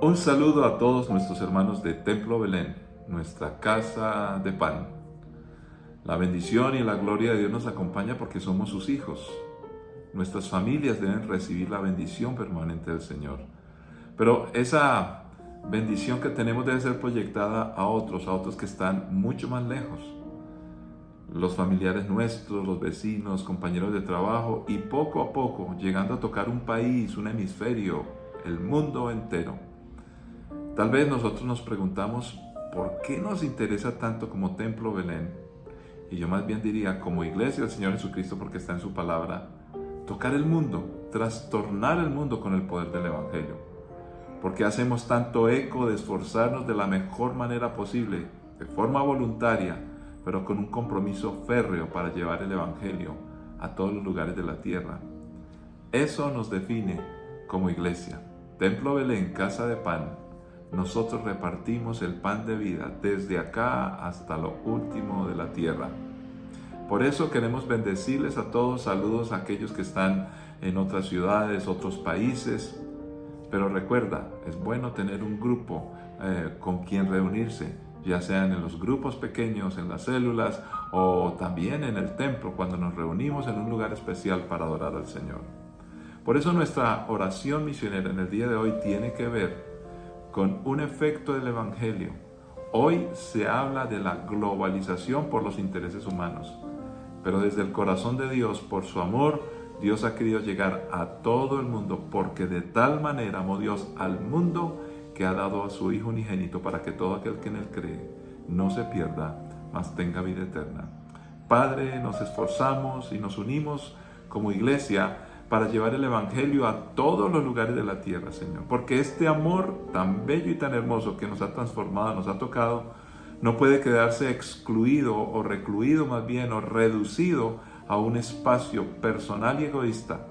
Un saludo a todos nuestros hermanos de Templo Belén, nuestra casa de pan. La bendición y la gloria de Dios nos acompaña porque somos sus hijos. Nuestras familias deben recibir la bendición permanente del Señor. Pero esa bendición que tenemos debe ser proyectada a otros que están mucho más lejos. Los familiares nuestros, los vecinos, compañeros de trabajo y poco a poco llegando a tocar un país, un hemisferio, el mundo entero. Tal vez nosotros nos preguntamos, ¿por qué nos interesa tanto como Templo Belén? Y yo más bien diría, como iglesia del Señor Jesucristo, porque está en su palabra, tocar el mundo, trastornar el mundo con el poder del Evangelio. ¿Por qué hacemos tanto eco de esforzarnos de la mejor manera posible, de forma voluntaria, pero con un compromiso férreo para llevar el Evangelio a todos los lugares de la tierra? Eso nos define como iglesia. Templo Belén, casa de pan. Nosotros repartimos el pan de vida desde acá hasta lo último de la tierra. Por eso queremos bendecirles a todos. Saludos a aquellos que están en otras ciudades, otros países. Pero recuerda, es bueno tener un grupo con quien reunirse, ya sean en los grupos pequeños, en las células o también en el templo cuando nos reunimos en un lugar especial para adorar al Señor. Por eso nuestra oración misionera en el día de hoy tiene que ver con un efecto del Evangelio. Hoy se habla de la globalización por los intereses humanos, pero desde el corazón de Dios, por su amor, Dios ha querido llegar a todo el mundo, porque de tal manera amó Dios al mundo que ha dado a su Hijo unigénito para que todo aquel que en Él cree no se pierda, mas tenga vida eterna. Padre, nos esforzamos y nos unimos como iglesia para llevar el Evangelio a todos los lugares de la tierra, Señor. Porque este amor tan bello y tan hermoso que nos ha transformado, nos ha tocado, no puede quedarse excluido o recluido más bien o reducido a un espacio personal y egoísta.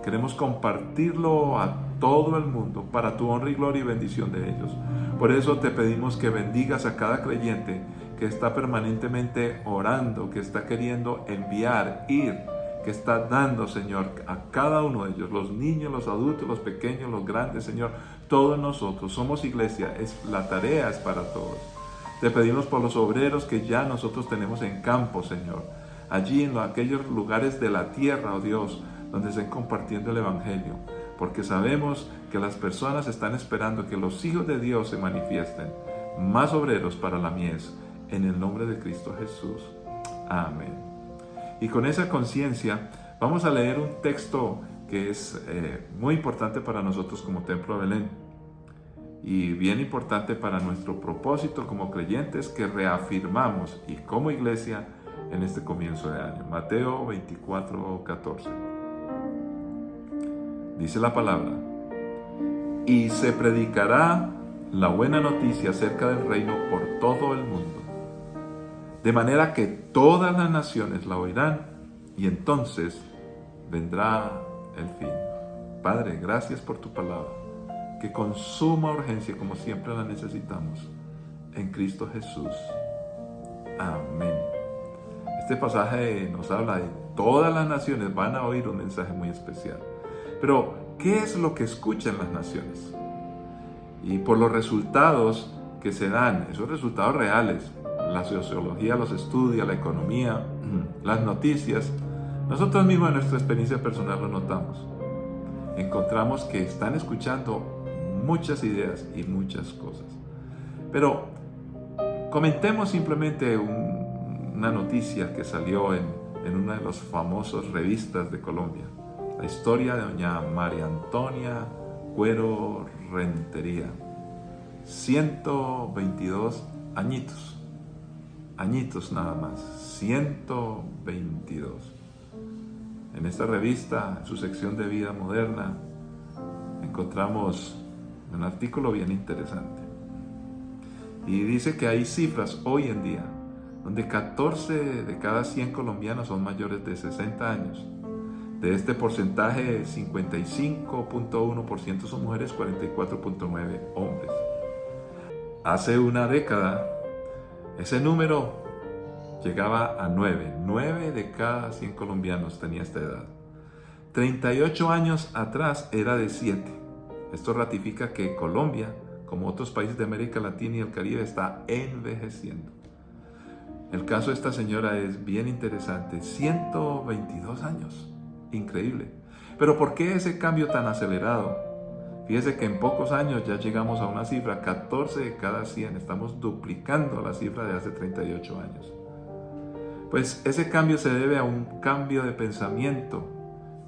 Queremos compartirlo a todo el mundo para tu honra y gloria y bendición de ellos. Por eso te pedimos que bendigas a cada creyente que está permanentemente orando, que está queriendo enviar, ir, que está dando, Señor, a cada uno de ellos, los niños, los adultos, los pequeños, los grandes, Señor, todos nosotros somos iglesia, la tarea es para todos. Te pedimos por los obreros que ya nosotros tenemos en campo, Señor, allí en aquellos lugares de la tierra, oh Dios, donde estén compartiendo el Evangelio, porque sabemos que las personas están esperando que los hijos de Dios se manifiesten, más obreros para la mies, en el nombre de Cristo Jesús. Amén. Y con esa conciencia vamos a leer un texto que es muy importante para nosotros como Templo Belén y bien importante para nuestro propósito como creyentes que reafirmamos y como iglesia en este comienzo de año. Mateo 24:14. Dice la palabra: y se predicará la buena noticia acerca del reino por todo el mundo, de manera que todas las naciones la oirán, y entonces vendrá el fin. Padre, gracias por tu palabra, que con suma urgencia, como siempre la necesitamos, en Cristo Jesús. Amén. Este pasaje nos habla de todas las naciones van a oír un mensaje muy especial. Pero, ¿qué es lo que escuchan las naciones? Y por los resultados que se dan, esos resultados reales, la sociología los estudia, la economía, las noticias, nosotros mismos en nuestra experiencia personal lo notamos. Encontramos que están escuchando muchas ideas y muchas cosas. Pero comentemos simplemente una noticia que salió en una de las famosas revistas de Colombia. La historia de doña María Antonia Cuero Rentería. 122 añitos nada más, 122. En esta revista, en su sección de vida moderna, encontramos un artículo bien interesante. Y dice que hay cifras hoy en día donde 14 de cada 100 colombianos son mayores de 60 años. De este porcentaje, 55.1% son mujeres, 44.9% hombres. Hace una década, ese número llegaba a 9. 9 de cada 100 colombianos tenía esta edad. 38 años atrás era de 7. Esto ratifica que Colombia, como otros países de América Latina y el Caribe, está envejeciendo. El caso de esta señora es bien interesante, 122 años, increíble. Pero ¿por qué ese cambio tan acelerado? Fíjese que en pocos años ya llegamos a una cifra, 14 de cada 100, estamos duplicando la cifra de hace 38 años. Pues ese cambio se debe a un cambio de pensamiento,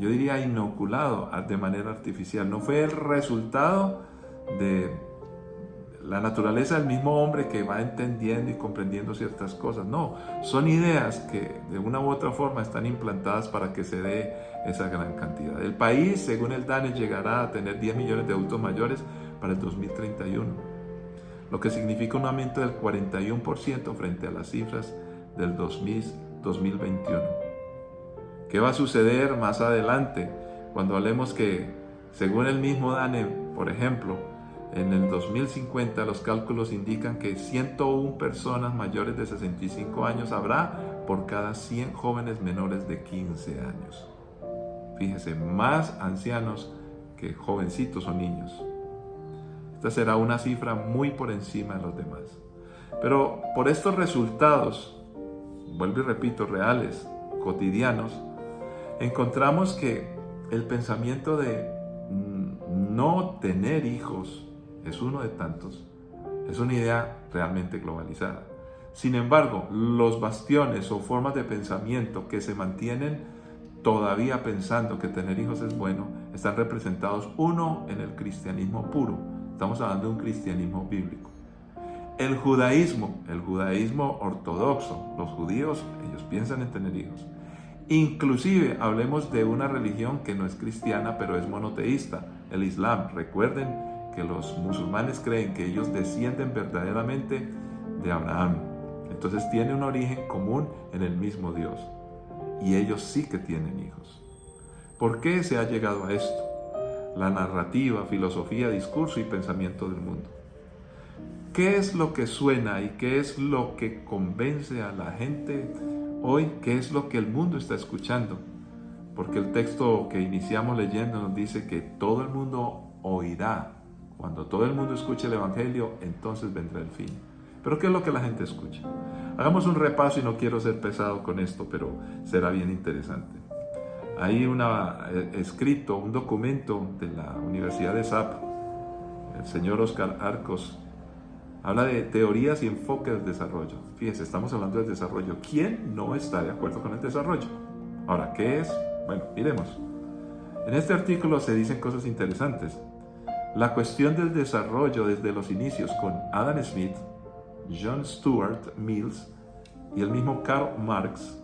yo diría inoculado de manera artificial. No fue el resultado de la naturaleza del mismo hombre que va entendiendo y comprendiendo ciertas cosas. No, son ideas que de una u otra forma están implantadas para que se dé esa gran cantidad. El país, según el DANE, llegará a tener 10 millones de adultos mayores para el 2031, lo que significa un aumento del 41% frente a las cifras del 2021. ¿Qué va a suceder más adelante cuando hablemos que, según el mismo DANE, por ejemplo, en el 2050 los cálculos indican que 101 personas mayores de 65 años habrá por cada 100 jóvenes menores de 15 años? Fíjese, más ancianos que jovencitos o niños. Esta será una cifra muy por encima de los demás. Pero por estos resultados, vuelvo y repito, reales, cotidianos, encontramos que el pensamiento de no tener hijos es uno de tantos, es una idea realmente globalizada. Sin embargo, los bastiones o formas de pensamiento que se mantienen todavía pensando que tener hijos es bueno, están representados, uno, en el cristianismo puro. Estamos hablando de un cristianismo bíblico. El judaísmo ortodoxo, los judíos, ellos piensan en tener hijos. Inclusive hablemos de una religión que no es cristiana, pero es monoteísta, el Islam. Recuerden que los musulmanes creen que ellos descienden verdaderamente de Abraham. Entonces tiene un origen común en el mismo Dios. Y ellos sí que tienen hijos. ¿Por qué se ha llegado a esto? La narrativa, filosofía, discurso y pensamiento del mundo. ¿Qué es lo que suena y qué es lo que convence a la gente hoy? ¿Qué es lo que el mundo está escuchando? Porque el texto que iniciamos leyendo nos dice que todo el mundo oirá. Cuando todo el mundo escuche el Evangelio, entonces vendrá el fin. ¿Pero qué es lo que la gente escucha? Hagamos un repaso y no quiero ser pesado con esto, pero será bien interesante. Hay un documento de la Universidad de SAP, el señor Oscar Arcos, habla de teorías y enfoques del desarrollo. Fíjese, estamos hablando del desarrollo. ¿Quién no está de acuerdo con el desarrollo? Ahora, ¿qué es? Bueno, miremos. En este artículo se dicen cosas interesantes. La cuestión del desarrollo desde los inicios con Adam Smith, John Stuart Mills y el mismo Karl Marx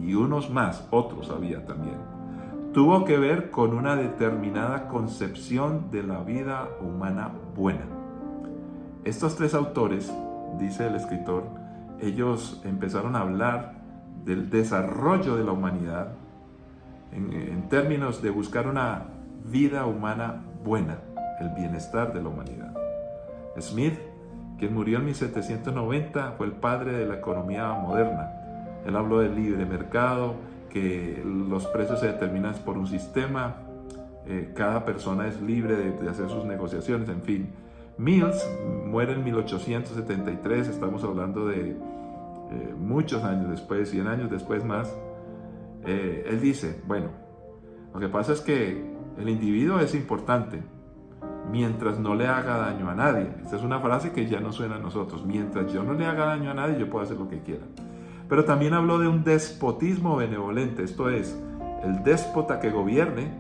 y unos más, otros había también, tuvo que ver con una determinada concepción de la vida humana buena. Estos tres autores, dice el escritor, ellos empezaron a hablar del desarrollo de la humanidad en términos de buscar una vida humana buena, el bienestar de la humanidad. Smith, quien murió en 1790, fue el padre de la economía moderna. Él habló del libre mercado, que los precios se determinan por un sistema, cada persona es libre de hacer sus negociaciones, en fin. Mills muere en 1873, estamos hablando de muchos años después, 100 años después más. Él dice, bueno, lo que pasa es que el individuo es importante mientras no le haga daño a nadie. Esta es una frase que ya no suena a nosotros. Mientras yo no le haga daño a nadie, yo puedo hacer lo que quiera. Pero también habló de un despotismo benevolente, esto es, el déspota que gobierne,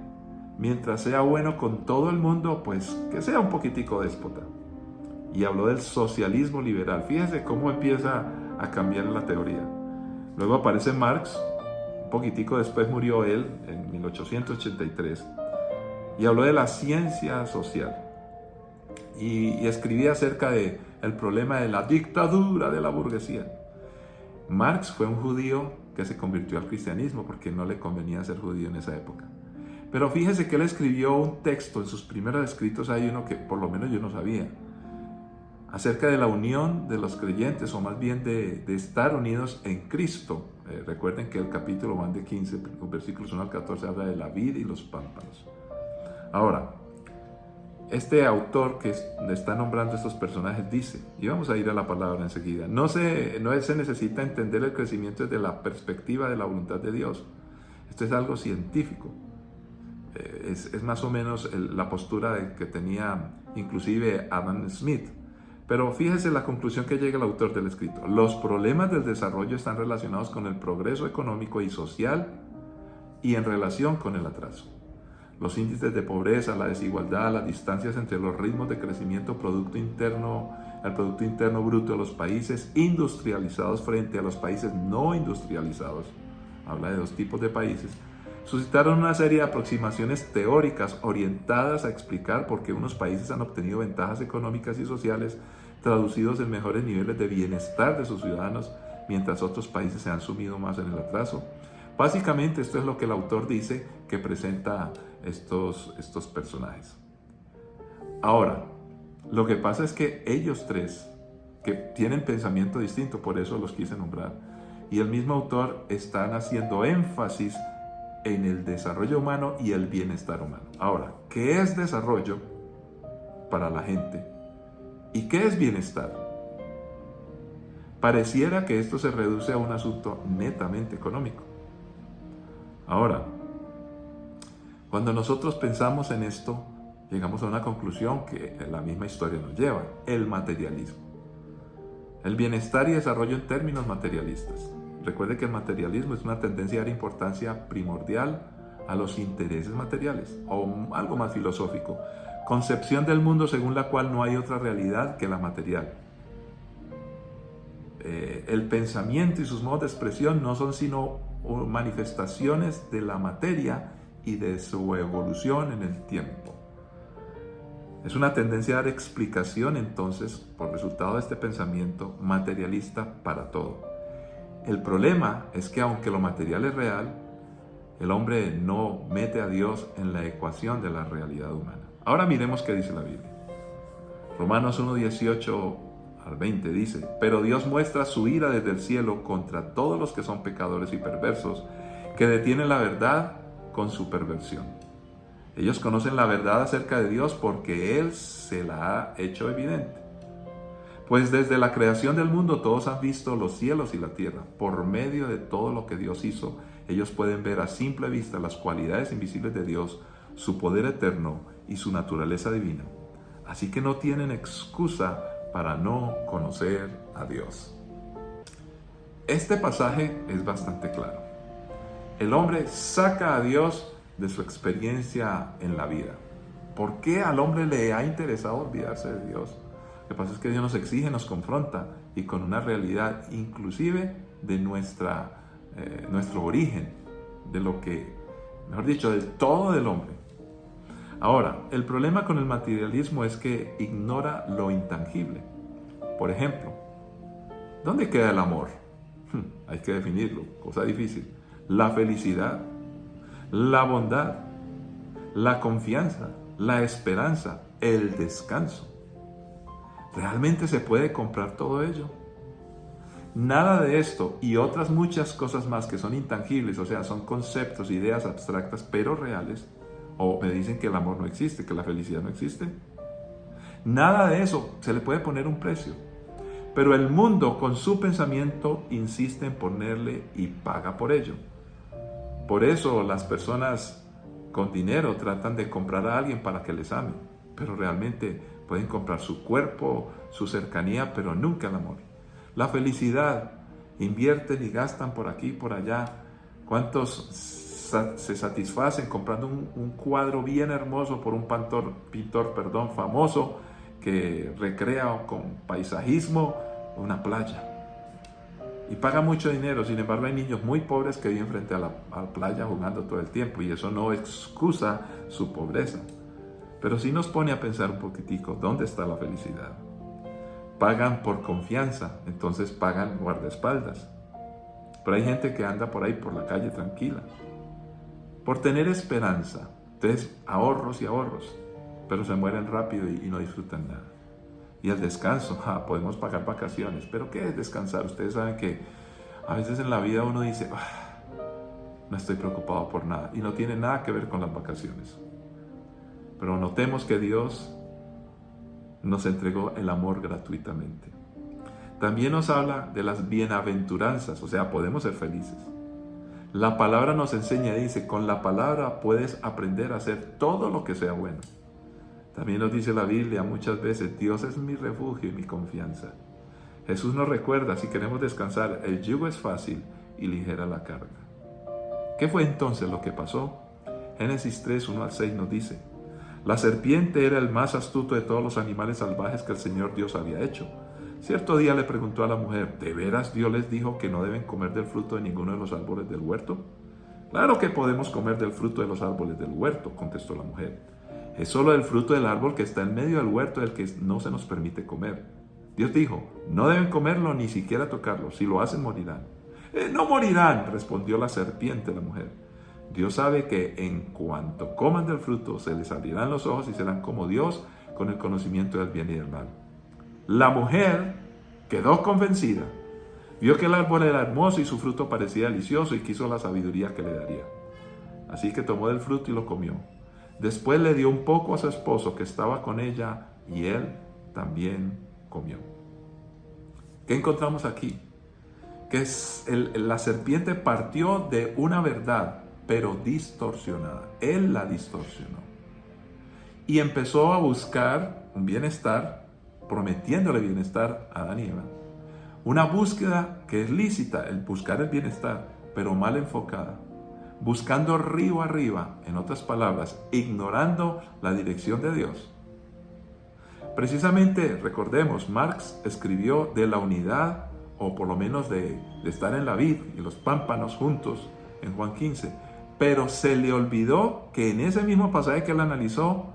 mientras sea bueno con todo el mundo, pues que sea un poquitico déspota. Y habló del socialismo liberal. Fíjese cómo empieza a cambiar la teoría. Luego aparece Marx, un poquitico después murió él, en 1883, y habló de la ciencia social. Y escribía acerca del problema de la dictadura de la burguesía. Marx fue un judío que se convirtió al cristianismo porque no le convenía ser judío en esa época. Pero fíjese que él escribió un texto, en sus primeros escritos hay uno que por lo menos yo no sabía, acerca de la unión de los creyentes, o más bien de estar unidos en Cristo. Recuerden que el capítulo van de 15, los versículos 1 al 14, habla de la vid y los pámpanos. Ahora, este autor que está nombrando estos personajes dice, y vamos a ir a la palabra enseguida, no se necesita entender el crecimiento desde la perspectiva de la voluntad de Dios. Esto es algo científico. Es más o menos la postura que tenía inclusive Adam Smith. Pero fíjese la conclusión que llega el autor del escrito. Los problemas del desarrollo están relacionados con el progreso económico y social y en relación con el atraso. Los índices de pobreza, la desigualdad, las distancias entre los ritmos de crecimiento el Producto Interno Bruto de los países industrializados frente a los países no industrializados, habla de dos tipos de países, suscitaron una serie de aproximaciones teóricas orientadas a explicar por qué unos países han obtenido ventajas económicas y sociales traducidos en mejores niveles de bienestar de sus ciudadanos, mientras otros países se han sumido más en el atraso. Básicamente esto es lo que el autor dice que presenta estos personajes. Ahora, lo que pasa es que ellos tres, que tienen pensamiento distinto, por eso los quise nombrar, y el mismo autor están haciendo énfasis en el desarrollo humano y el bienestar humano. Ahora, ¿qué es desarrollo para la gente? ¿Y qué es bienestar? Pareciera que esto se reduce a un asunto netamente económico. Ahora, cuando nosotros pensamos en esto, llegamos a una conclusión que la misma historia nos lleva: el materialismo. El bienestar y desarrollo en términos materialistas. Recuerde que el materialismo es una tendencia a dar importancia primordial a los intereses materiales, o algo más filosófico, concepción del mundo según la cual no hay otra realidad que la material. El pensamiento y sus modos de expresión no son sino manifestaciones de la materia y de su evolución en el tiempo. Es una tendencia a dar explicación entonces, por resultado de este pensamiento materialista, para todo. El problema es que aunque lo material es real, el hombre no mete a Dios en la ecuación de la realidad humana. Ahora miremos qué dice la Biblia. Romanos 1:18 al 20 dice: pero Dios muestra su ira desde el cielo contra todos los que son pecadores y perversos, que detienen la verdad con su perversión. Ellos conocen la verdad acerca de Dios porque Él se la ha hecho evidente. Pues desde la creación del mundo todos han visto los cielos y la tierra. Por medio de todo lo que Dios hizo, ellos pueden ver a simple vista las cualidades invisibles de Dios, su poder eterno y su naturaleza divina. Así que no tienen excusa para no conocer a Dios. Este pasaje es bastante claro. El hombre saca a Dios de su experiencia en la vida. ¿Por qué al hombre le ha interesado olvidarse de Dios? Lo que pasa es que Dios nos exige, nos confronta, y con una realidad inclusive de nuestro origen, de lo que, mejor dicho, del todo del hombre. Ahora, el problema con el materialismo es que ignora lo intangible. Por ejemplo, ¿dónde queda el amor? Hay que definirlo, cosa difícil. La felicidad, la bondad, la confianza, la esperanza, el descanso. ¿Realmente se puede comprar todo ello? Nada de esto y otras muchas cosas más que son intangibles, o sea, son conceptos, ideas abstractas pero reales. O me dicen que el amor no existe, que la felicidad no existe. Nada de eso se le puede poner un precio. Pero el mundo con su pensamiento insiste en ponerle y paga por ello. Por eso las personas con dinero tratan de comprar a alguien para que les ame. Pero realmente pueden comprar su cuerpo, su cercanía, pero nunca el amor. La felicidad, invierten y gastan por aquí y por allá. ¿Cuántos se satisfacen comprando un cuadro bien hermoso por un pintor famoso que recrea con paisajismo una playa? Y paga mucho dinero. Sin embargo, hay niños muy pobres que viven frente a la playa jugando todo el tiempo, y eso no excusa su pobreza. Pero sí nos pone a pensar un poquitico, ¿dónde está la felicidad? Pagan por confianza, entonces pagan guardaespaldas. Pero hay gente que anda por ahí por la calle tranquila, por tener esperanza. Entonces, ahorros y ahorros, pero se mueren rápido y no disfrutan nada. Y el descanso, podemos pagar vacaciones, pero ¿qué es descansar? Ustedes saben que a veces en la vida uno dice, no estoy preocupado por nada, y no tiene nada que ver con las vacaciones. Pero notemos que Dios nos entregó el amor gratuitamente. También nos habla de las bienaventuranzas, o sea, podemos ser felices. La palabra nos enseña, dice, con la palabra puedes aprender a hacer todo lo que sea bueno. También nos dice la Biblia muchas veces, Dios es mi refugio y mi confianza. Jesús nos recuerda, si queremos descansar, el yugo es fácil y ligera la carga. ¿Qué fue entonces lo que pasó? Génesis 3, 1 al 6 nos dice, la serpiente era el más astuto de todos los animales salvajes que el Señor Dios había hecho. Cierto día le preguntó a la mujer, ¿de veras Dios les dijo que no deben comer del fruto de ninguno de los árboles del huerto? Claro que podemos comer del fruto de los árboles del huerto, contestó la mujer. Es solo el fruto del árbol que está en medio del huerto el que no se nos permite comer. Dios dijo, no deben comerlo ni siquiera tocarlo, si lo hacen morirán. No morirán, respondió la serpiente a la mujer. Dios sabe que en cuanto coman del fruto se les abrirán los ojos y serán como Dios con el conocimiento del bien y del mal. La mujer quedó convencida, vio que el árbol era hermoso y su fruto parecía delicioso y quiso la sabiduría que le daría. Así que tomó del fruto y lo comió. Después le dio un poco a su esposo que estaba con ella y él también comió. ¿Qué encontramos aquí? Que la serpiente partió de una verdad, pero distorsionada. Él la distorsionó. Y empezó a buscar un bienestar, prometiéndole bienestar a Adán y Eva. Una búsqueda que es lícita, el buscar el bienestar, pero mal enfocada. Buscando río arriba, en otras palabras, ignorando la dirección de Dios. Precisamente, recordemos, Marx escribió de la unidad, o por lo menos de estar en la vid y los pámpanos juntos, en Juan 15. Pero se le olvidó que en ese mismo pasaje que él analizó,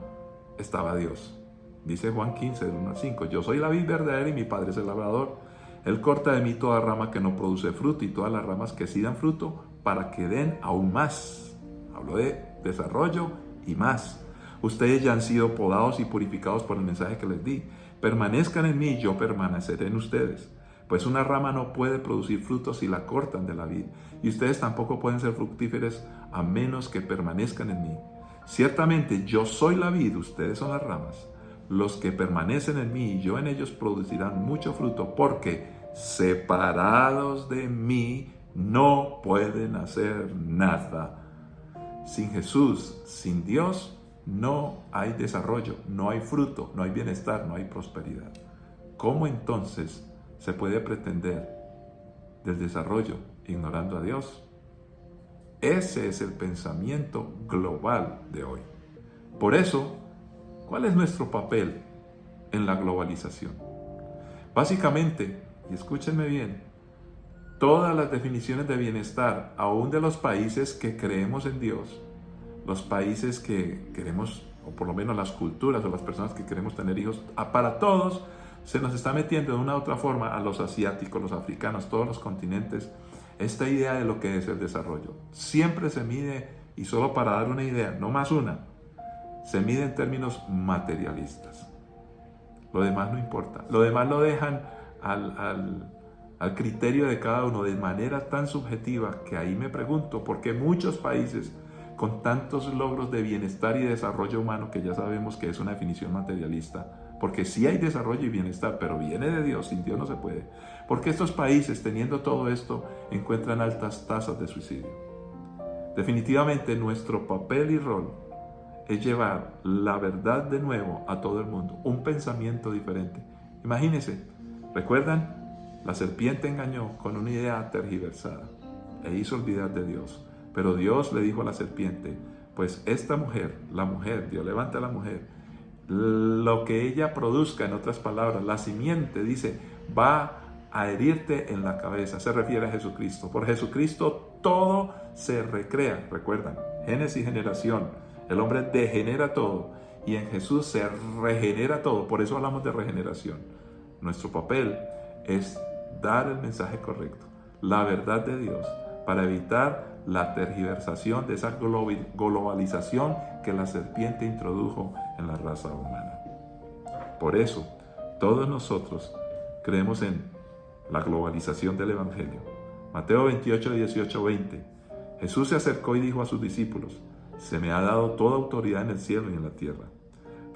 estaba Dios. Dice Juan 15, del 1 al 5, yo soy la vid verdadera y mi Padre es el labrador. Él corta de mí toda rama que no produce fruto y todas las ramas que sí dan fruto para que den aún más. Hablo de desarrollo y más. Ustedes ya han sido podados y purificados por el mensaje que les di. Permanezcan en mí y yo permaneceré en ustedes. Pues una rama no puede producir frutos si la cortan de la vid. Y ustedes tampoco pueden ser fructíferos a menos que permanezcan en mí. Ciertamente yo soy la vid, ustedes son las ramas. Los que permanecen en mí y yo en ellos producirán mucho fruto, porque separados de mí no pueden hacer nada. Sin Jesús, sin Dios, no hay desarrollo, no hay fruto, no hay bienestar, no hay prosperidad. ¿Cómo entonces se puede pretender del desarrollo ignorando a Dios? Ese es el pensamiento global de hoy. Por eso, ¿cuál es nuestro papel en la globalización? Básicamente, y escúchenme bien, todas las definiciones de bienestar, aún de los países que creemos en Dios, los países que queremos, o por lo menos las culturas o las personas que queremos tener hijos, para todos se nos está metiendo de una u otra forma, a los asiáticos, los africanos, todos los continentes, esta idea de lo que es el desarrollo. Siempre se mide, y solo para dar una idea, no más una, se mide en términos materialistas. Lo demás no importa. Lo demás lo dejan al criterio de cada uno de manera tan subjetiva que ahí me pregunto por qué muchos países con tantos logros de bienestar y desarrollo humano, que ya sabemos que es una definición materialista, porque sí hay desarrollo y bienestar, pero viene de Dios, sin Dios no se puede. Porque estos países, teniendo todo esto, encuentran altas tasas de suicidio. Definitivamente nuestro papel y rol es llevar la verdad de nuevo a todo el mundo, un pensamiento diferente. Imagínense, ¿recuerdan? La serpiente engañó con una idea tergiversada e hizo olvidar de Dios. Pero Dios le dijo a la serpiente, pues esta mujer, la mujer, Dios levanta a la mujer, lo que ella produzca, en otras palabras, la simiente, dice, va a herirte en la cabeza. Se refiere a Jesucristo. Por Jesucristo todo se recrea. Recuerdan, Génesis, generación. El hombre degenera todo y en Jesús se regenera todo. Por eso hablamos de regeneración. Nuestro papel es dar el mensaje correcto, la verdad de Dios, para evitar la tergiversación de esa globalización que la serpiente introdujo en la raza humana. Por eso, todos nosotros creemos en la globalización del Evangelio. Mateo 28, 18, 20. Jesús se acercó y dijo a sus discípulos, se me ha dado toda autoridad en el cielo y en la tierra.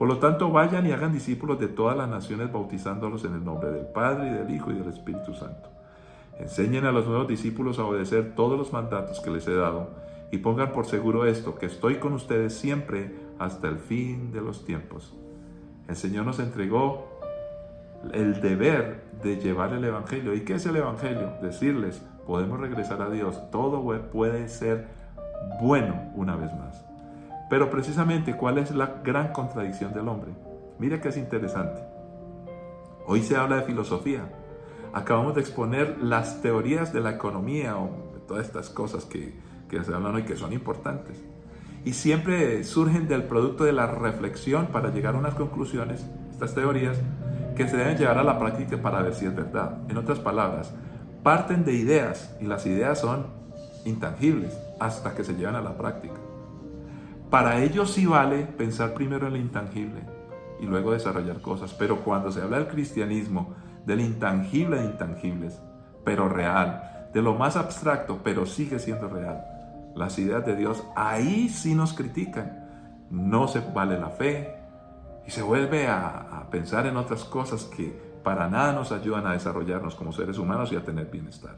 Por lo tanto, vayan y hagan discípulos de todas las naciones, bautizándolos en el nombre del Padre, y del Hijo, y del Espíritu Santo. Enseñen a los nuevos discípulos a obedecer todos los mandatos que les he dado, y pongan por seguro esto, que estoy con ustedes siempre hasta el fin de los tiempos. El Señor nos entregó el deber de llevar el Evangelio. ¿Y qué es el Evangelio? Decirles, podemos regresar a Dios, todo puede ser bueno una vez más. Pero precisamente, ¿cuál es la gran contradicción del hombre? Mira que es interesante. Hoy se habla de filosofía. Acabamos de exponer las teorías de la economía o todas estas cosas que se hablan hoy que son importantes. Y siempre surgen del producto de la reflexión para llegar a unas conclusiones, estas teorías, que se deben llevar a la práctica para ver si es verdad. En otras palabras, parten de ideas y las ideas son intangibles hasta que se llevan a la práctica. Para ellos sí vale pensar primero en lo intangible y luego desarrollar cosas, pero cuando se habla del cristianismo, del intangible de intangibles, pero real, de lo más abstracto, pero sigue siendo real, las ideas de Dios, ahí sí nos critican. No se vale la fe y se vuelve a pensar en otras cosas que para nada nos ayudan a desarrollarnos como seres humanos y a tener bienestar.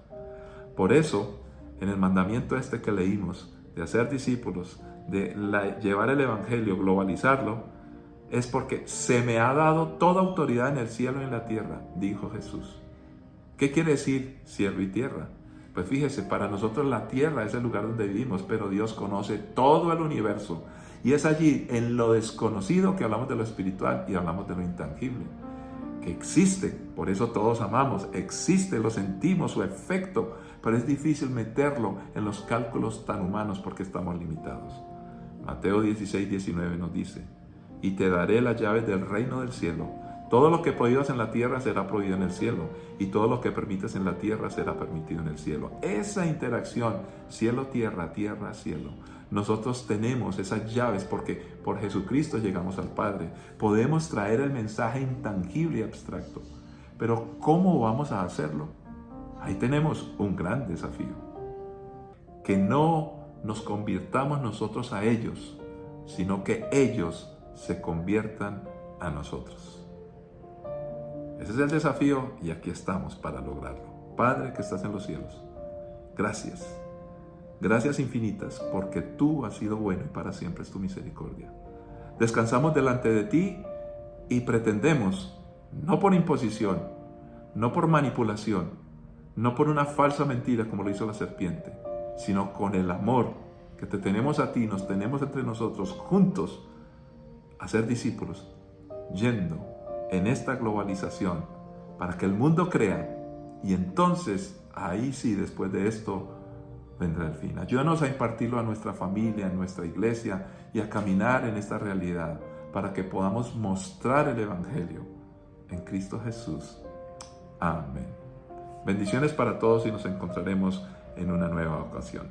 Por eso, en el mandamiento este que leímos, de hacer discípulos, de llevar el Evangelio, globalizarlo, es porque se me ha dado toda autoridad en el cielo y en la tierra, dijo Jesús. ¿Qué quiere decir cielo y tierra? Pues fíjese, para nosotros la tierra es el lugar donde vivimos, pero Dios conoce todo el universo. Y es allí, en lo desconocido, que hablamos de lo espiritual y hablamos de lo intangible. Que existe, por eso todos amamos, existe, lo sentimos, su efecto, pero es difícil meterlo en los cálculos tan humanos porque estamos limitados. Mateo 16, 19 nos dice, y te daré las llaves del reino del cielo. Todo lo que prohíbas en la tierra será prohibido en el cielo, y todo lo que permitas en la tierra será permitido en el cielo. Esa interacción, cielo-tierra, tierra-cielo, nosotros tenemos esas llaves porque por Jesucristo llegamos al Padre. Podemos traer el mensaje intangible y abstracto, pero ¿cómo vamos a hacerlo? Ahí tenemos un gran desafío. Que no nos convirtamos nosotros a ellos, sino que ellos se conviertan a nosotros. Ese es el desafío y aquí estamos para lograrlo. Padre que estás en los cielos, gracias. Gracias infinitas porque tú has sido bueno y para siempre es tu misericordia. Descansamos delante de ti y pretendemos, no por imposición, no por manipulación, no por una falsa mentira como lo hizo la serpiente, sino con el amor que te tenemos a ti, nos tenemos entre nosotros juntos a ser discípulos, yendo en esta globalización para que el mundo crea y entonces ahí sí, después de esto vendrá el fin. Ayúdanos a impartirlo a nuestra familia, a nuestra iglesia y a caminar en esta realidad para que podamos mostrar el Evangelio en Cristo Jesús. Amén. Bendiciones para todos y nos encontraremos en una nueva ocasión.